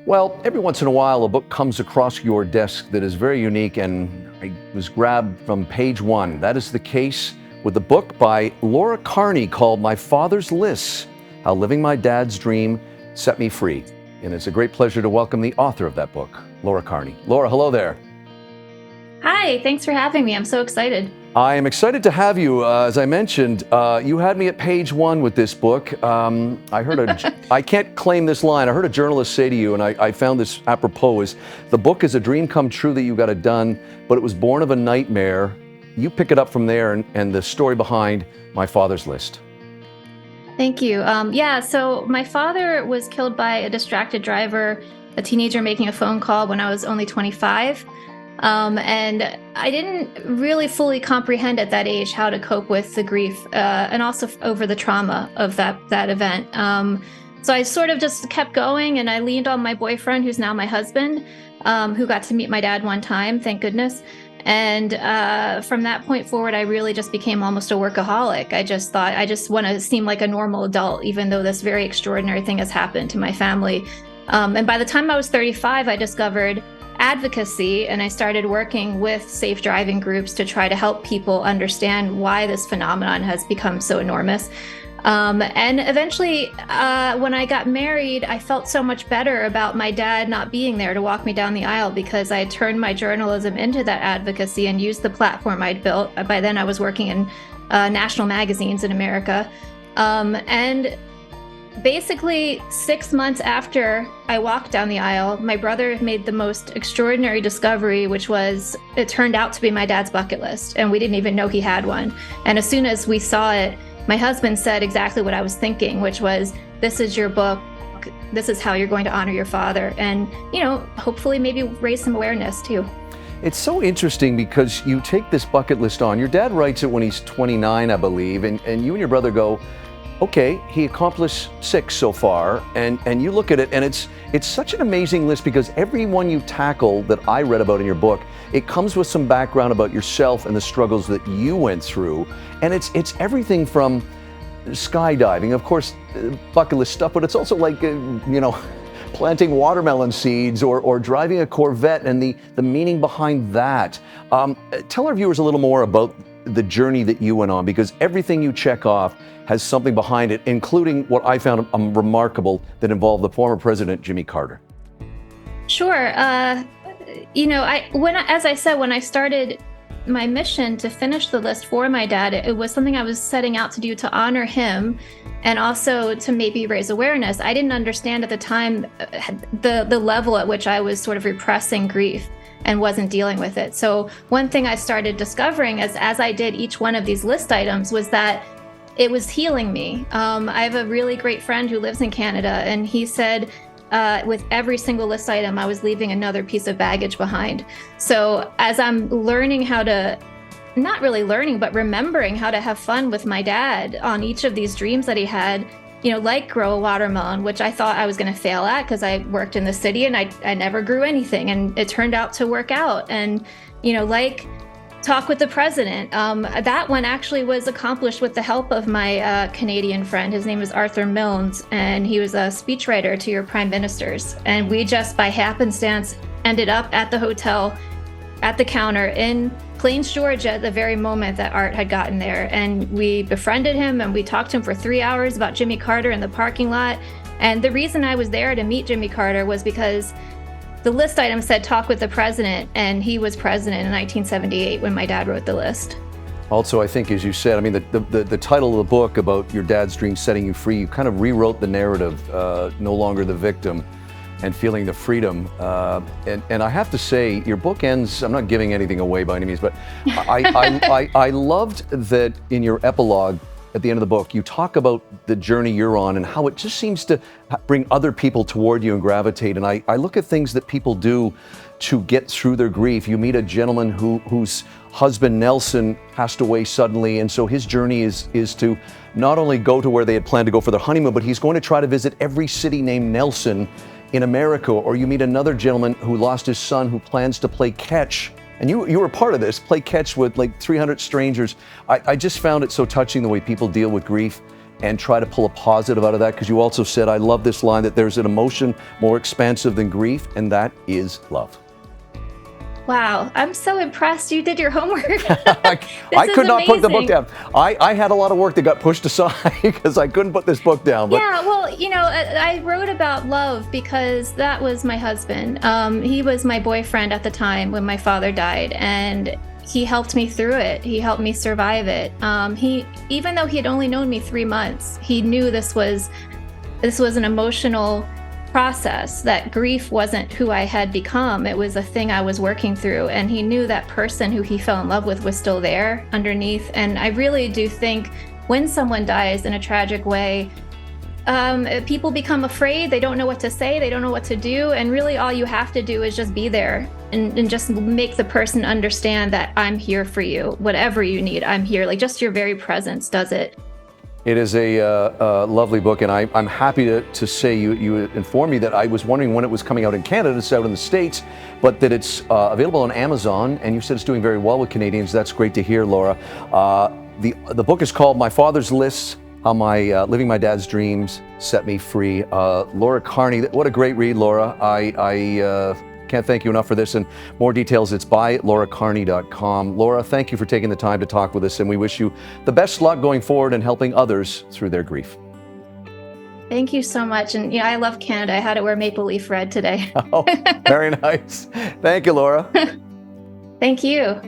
Well, every once in a while, a book comes across your desk that is very unique, and I was grabbed from page one. That is the case with the book by Laura Carney called My Father's Lists, How Living My Dad's Dream Set Me Free. And it's a great pleasure to welcome the author of that book, Laura Carney. Laura, hello there. Hi, thanks for having me. I'm so excited. I am excited to have you. As I mentioned, you had me at page one with this book. I can't claim this line. I heard a journalist say to you, and I found this apropos, is the book is a dream come true that you got it done, but it was born of a nightmare. You pick it up from there and the story behind My Father's List. Thank you. So my father was killed by a distracted driver, a teenager making a phone call when I was only 25. And I didn't really fully comprehend at that age how to cope with the grief and also over the trauma of that event. So I sort of just kept going, and I leaned on my boyfriend, who's now my husband, who got to meet my dad one time, thank goodness. And from that point forward, I really just became almost a workaholic. I just thought I just want to seem like a normal adult, even though this very extraordinary thing has happened to my family. And by the time I was 35, I discovered advocacy, and I started working with safe driving groups to try to help people understand why this phenomenon has become so enormous. And eventually, when I got married, I felt so much better about my dad not being there to walk me down the aisle, because I had turned my journalism into that advocacy and used the platform I'd built. By then, I was working in national magazines in America. And basically, 6 months after I walked down the aisle, my brother made the most extraordinary discovery, which was it turned out to be my dad's bucket list, and we didn't even know he had one. And as soon as we saw it, my husband said exactly what I was thinking, which was, this is your book. This is how you're going to honor your father. And, hopefully maybe raise some awareness too. It's so interesting because you take this bucket list on. Your dad writes it when he's 29, I believe, and you and your brother go, okay, he accomplished 6 so far, and you look at it, and it's such an amazing list, because every one you tackle that I read about in your book, it comes with some background about yourself and the struggles that you went through, and it's everything from skydiving, of course, bucket list stuff, but it's also like planting watermelon seeds or driving a Corvette and the meaning behind that. Tell our viewers a little more about the journey that you went on, because everything you check off has something behind it, including what I found remarkable that involved the former president, Jimmy Carter. Sure. As I said, when I started my mission to finish the list for my dad, it was something I was setting out to do to honor him and also to maybe raise awareness. I didn't understand at the time the level at which I was sort of repressing grief and wasn't dealing with it. So one thing I started discovering as I did each one of these list items was that it was healing me. I have a really great friend who lives in Canada, and he said with every single list item, I was leaving another piece of baggage behind. So as I'm learning how to, not really learning, but remembering how to have fun with my dad on each of these dreams that he had, like grow a watermelon, which I thought I was going to fail at because I worked in the city and I never grew anything, and it turned out to work out. And, like talk with the president. That one actually was accomplished with the help of my Canadian friend. His name is Arthur Milnes, and he was a speechwriter to your prime ministers. And we just by happenstance ended up at the hotel at the counter in Plains, Georgia, at the very moment that Art had gotten there. And we befriended him, and we talked to him for 3 hours about Jimmy Carter in the parking lot. And the reason I was there to meet Jimmy Carter was because the list item said talk with the president, and he was president in 1978 when my dad wrote the list. Also, I think, as you said, I mean, the title of the book about your dad's dream setting you free, you kind of rewrote the narrative, no longer the victim, and feeling the freedom. And I have to say, your book ends, I'm not giving anything away by any means, but I loved that in your epilogue at the end of the book, you talk about the journey you're on and how it just seems to bring other people toward you and gravitate. And I look at things that people do to get through their grief. You meet a gentleman whose husband Nelson passed away suddenly, and so his journey is to not only go to where they had planned to go for their honeymoon, but he's going to try to visit every city named Nelson in America. Or you meet another gentleman who lost his son, who plans to play catch. And you were part of this, play catch with like 300 strangers. I just found it so touching the way people deal with grief and try to pull a positive out of that? Because you also said, I love this line, that there's an emotion more expansive than grief, and that is love. Wow, I'm so impressed you did your homework. I could not put the book down. I had a lot of work that got pushed aside because I couldn't put this book down. But yeah, well, I wrote about love because that was my husband. He was my boyfriend at the time when my father died, and he helped me through it. He helped me survive it. Even though he had only known me 3 months, he knew this was an emotional process, that grief wasn't who I had become. It was a thing I was working through, and he knew that person who he fell in love with was still there underneath. And I really do think when someone dies in a tragic way, people become afraid. They don't know what to say. They don't know what to do. And really all you have to do is just be there and just make the person understand that I'm here for you. Whatever you need, I'm here. Like, just your very presence does it. it is a lovely book, and I'm happy to say you informed me that I was wondering when it was coming out in Canada. It's out in the States, but that it's available on Amazon, and you said it's doing very well with Canadians. That's great to hear, Laura. The book is called My Father's List, How My Living My Dad's Dreams Set Me Free. Laura Carney, what a great read, Laura. I can't thank you enough for this, and more details, it's by lauracarney.com. Laura, thank you for taking the time to talk with us, and we wish you the best luck going forward and helping others through their grief. Thank you so much. And I love Canada. I had to wear maple leaf red today. Oh, very nice. Thank you, Laura. Thank you.